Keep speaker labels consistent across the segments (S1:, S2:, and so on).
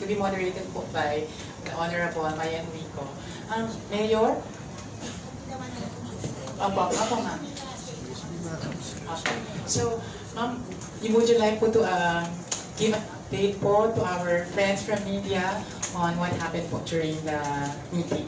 S1: be moderated po by the Honorable Mayan Rico. Mayor? Apo, ma'am. Okay. So, ma'am, would you like po to give an update po to our friends from media on what happened po during the meeting?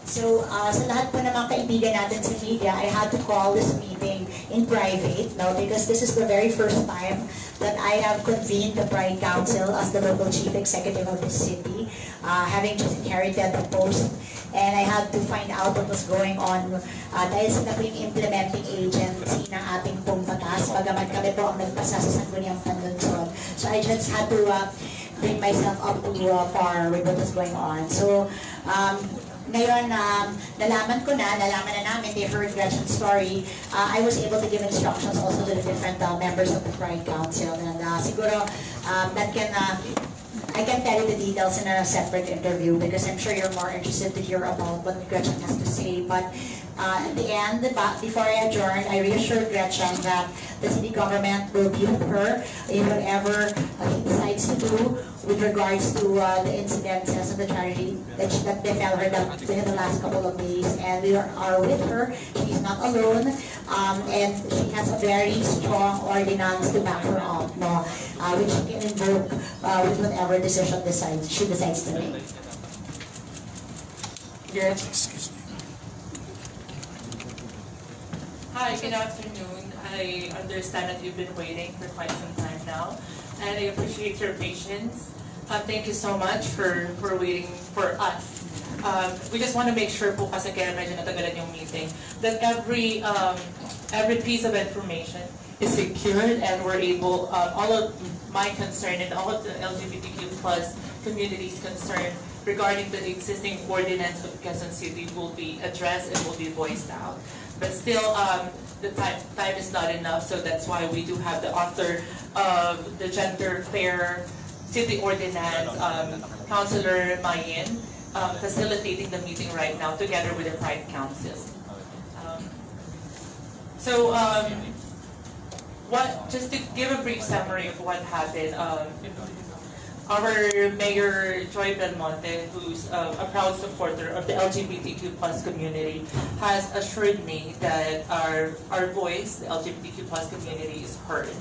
S2: So, sa lahat po ng mga kaibigan natin sa media, I had to call this meeting in private, no, because this is the very first time that I have convened the Pride Council as the local chief executive of the city, having just inherited the post. And I had to find out what was going on dahil sila po yung implementing agency ng ating pong batas, bagamat kami po ang nagpasa sa Sangguniang Panlungsod. So I just had to bring myself up to par with what was going on. So, ngayon, nalaman na namin, they heard Gretchen's story. I was able to give instructions also to the different members of the Pride Council. And siguro, I can tell you the details in a separate interview because I'm sure you're more interested to hear about what Gretchen has to say. But at the end, before I adjourn, I reassured Gretchen that the city government will be with her in whatever he decides to do with regards to the incidences of the tragedy that befell her within the last couple of days. And we are with her. She's not alone. And she has a very strong ordinance to back her up, no, which she can invoke with whatever decision she decides to make.
S1: Yes.
S3: Excuse me.
S4: Hi, good afternoon. I understand that you've been waiting for quite some time now, and I appreciate your patience. Thank you so much for waiting for us. We just want to make sure po kasi kaya medyo natagalan yung meeting that every piece of information is secured and we're able, all of my concern and all of the LGBTQ plus communities concerned regarding the existing ordinance of Quezon City will be addressed and will be voiced out. But still, the time is not enough, so that's why we do have the author of the Gender Fair City Ordinance, Councilor Mayin, facilitating the meeting right now together with the Pride Council. Just to give a brief summary of what happened, our Mayor Joy Belmonte, who's a proud supporter of the LGBTQ plus community, has assured me that our voice, the LGBTQ plus community, is heard.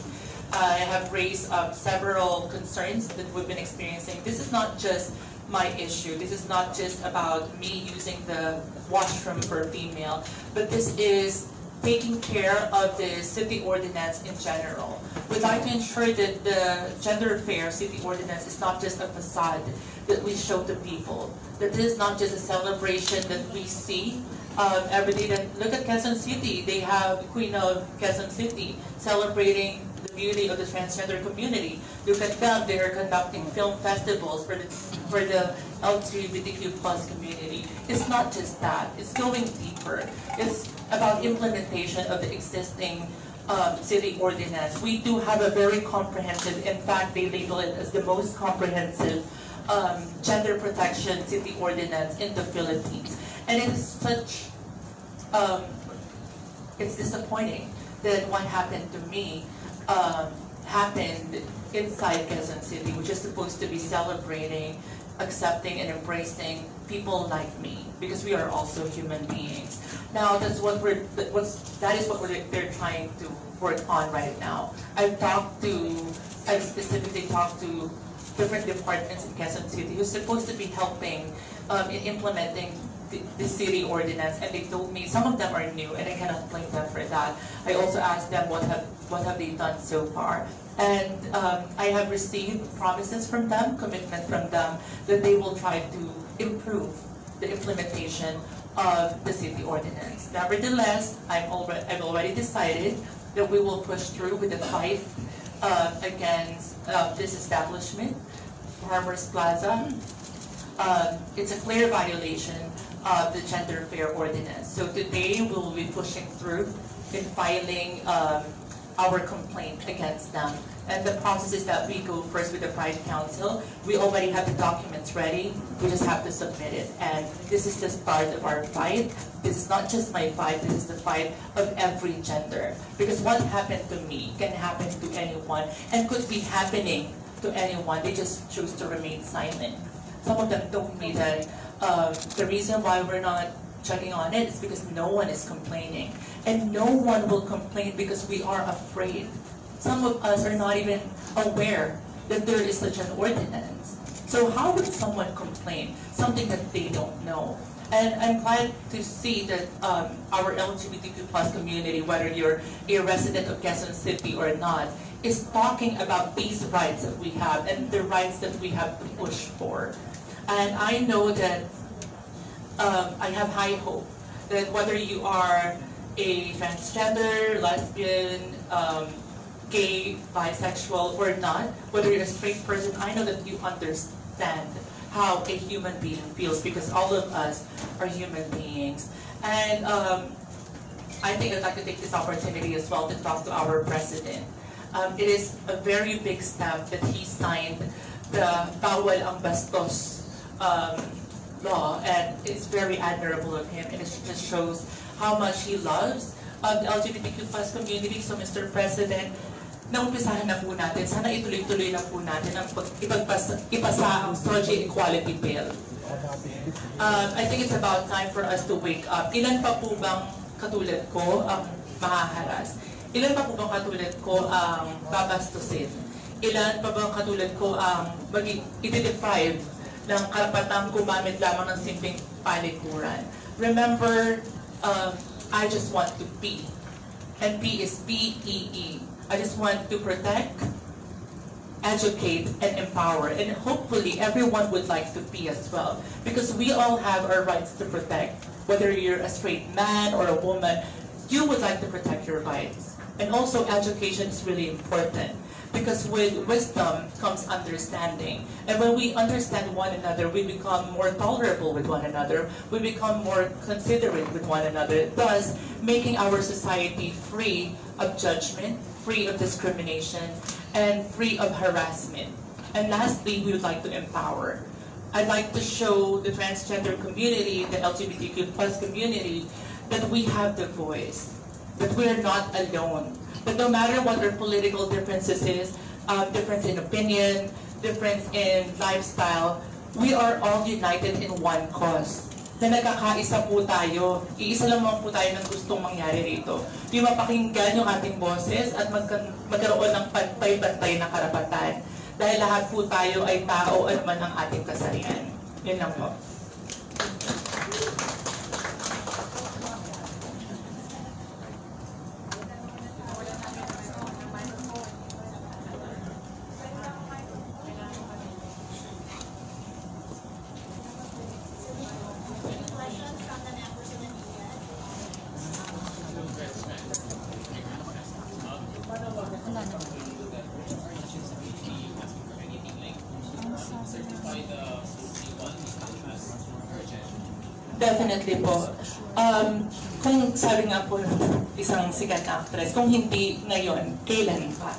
S4: I have raised several concerns that we've been experiencing. This is not just my issue. This is not just about me using the washroom for female, but this is taking care of the city ordinance in general. We'd like to ensure that the Gender Fair City Ordinance is not just a facade that we show to people, that this is not just a celebration that we see every day. That look at Quezon City, they have Queen of Quezon City celebrating the beauty of the transgender community. Look at them, they are conducting film festivals for the LGBTQ plus community. It's not just that, it's going deeper. It's about implementation of the existing city ordinance. We do have a very comprehensive, in fact, they label it as the most comprehensive gender protection city ordinance in the Philippines. And it's such, it's disappointing that what happened to me happened inside Quezon City, which is supposed to be celebrating, accepting, and embracing people like me, because we are also human beings. Now, that is what they're trying to work on right now. I've specifically talked to different departments in Quezon City who's supposed to be helping in implementing the city ordinance, and they told me some of them are new, and I cannot blame them for that. I also asked them what have they done so far, and I have received promises from them, commitment from them, that they will try to improve the implementation of the city ordinance. Nevertheless, I've already decided that we will push through with the fight against this establishment, Farmers Plaza. It's a clear violation of the Gender Fair Ordinance. So today we will be pushing through in filing our complaint against them. And the process is that we go first with the Pride Council. We already have the documents ready. We just have to submit it. And this is the start of our fight. This is not just my fight. This is the fight of every gender. Because what happened to me can happen to anyone and could be happening to anyone. They just choose to remain silent. Some of them told me that the reason why we're not checking on it is because no one is complaining. And no one will complain because we are afraid. Some of us are not even aware that there is such an ordinance. So how would someone complain? Something that they don't know. And I'm glad to see that our LGBTQ plus community, whether you're a resident of Quezon City or not, is talking about these rights that we have and the rights that we have to push for. And I know that I have high hope that whether you are a transgender, lesbian, gay, bisexual, or not, whether you're a straight person, I know that you understand how a human being feels because all of us are human beings. And I think I'd like to take this opportunity as well to talk to our president. It is a very big step that he signed the Bawal ang Bastos law, and it's very admirable of him, and it just shows how much he loves the LGBTQ plus community. So Mr. President, naumpisahan na po natin, sana ituloy-tuloy na po natin ang ipasa ang Soji Equality Bill. I think it's about time for us to wake up. Ilan pa po bang katulad ko ang mahaharas? Ilan pa po bang katulad ko ang babastusin? Ilan pa bang katulad ko ang iti-deprive ng karapatang gumamit lamang ng simpleng palikuran? Remember, I just want to be. And P is P-E-E. I just want to protect, educate, and empower. And hopefully everyone would like to be as well. Because we all have our rights to protect. Whether you're a straight man or a woman, you would like to protect your rights. And also education is really important. Because with wisdom comes understanding. And when we understand one another, we become more tolerable with one another. We become more considerate with one another, thus making our society free of judgment, free of discrimination, and free of harassment. And lastly, we would like to empower. I'd like to show the transgender community, the LGBTQ plus community, that we have the voice, that we are not alone. But no matter what our political differences is, difference in opinion, difference in lifestyle, we are all united in one cause. Na nagkakaisa po tayo, iisa lamang po tayo ng gustong mangyari rito. Yung mapakinggan yung ating boses at magkaroon ng pantay-pantay na karapatan. Dahil lahat po tayo ay tao at man ang ating kasarian. Yun lang po. Definitely po. Kung sabi nga po ng isang sikat na actress, kung hindi ngayon, kailan pa?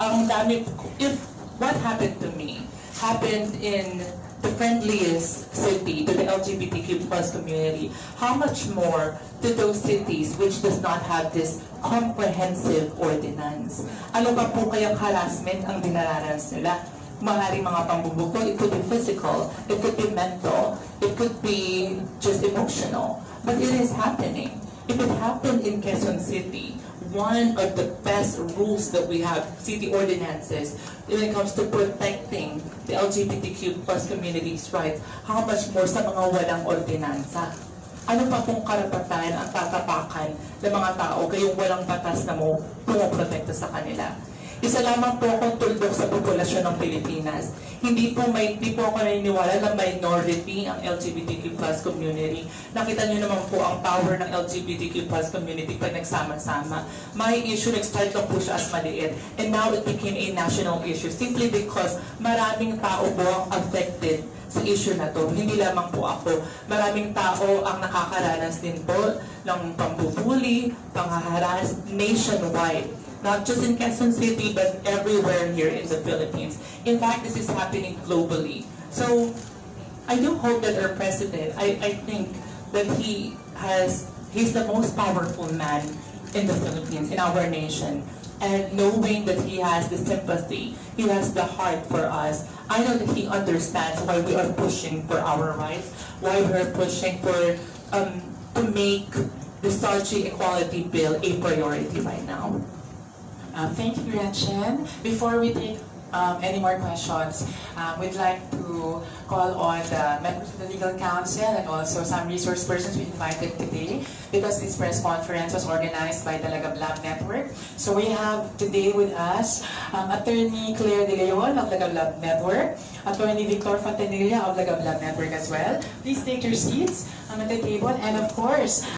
S4: Ang dami, if what happened to me happened in the friendliest city to the LGBTQ plus community, how much more to those cities which does not have this comprehensive ordinance? Ano pa po kayang harassment ang dinaranas nila? Maaaring mga pambubuto, it could be physical, it could be mental, it could be just emotional. But it is happening. If it happened in Quezon City, one of the best rules that we have, city ordinances, when it comes to protecting the LGBTQ plus community's rights, how much more sa mga walang ordinansa? Ano pa pong karapatan ang tatapakan ng mga tao kayong walang batas na mo pumoprotekta sa kanila? Isa lamang po akong tuldok sa populasyon ng Pilipinas. Hindi po ako naniniwala na minority ang LGBTQ plus community. Nakita niyo naman po ang power ng LGBTQ plus community pag nagsama-sama. May issue, nag-start lang po siya as maliit. And now it became a national issue simply because maraming tao po ang affected sa issue na to. Hindi lamang po ako. Maraming tao ang nakakaranas din po ng pambubuli, panghaharas nationwide. Not just in Quezon City, but everywhere here in the Philippines. In fact, this is happening globally. So, I do hope that our president, I think that he's the most powerful man in the Philippines, in our nation. and knowing that he has the sympathy, he has the heart for us. I know that he understands why we are pushing for our rights, why we are pushing for to make the SARG Equality Bill a priority right now.
S1: Thank you, Gretchen. Before we take any more questions, we'd like to call on the members of the Legal Council and also some resource persons we invited today because this press conference was organized by the Lagablab Network. So we have today with us Attorney Claire De Leon of Lagablab Network, Attorney Victor Fontanilla of Lagablab Network as well. Please take your seats at the table, and of course,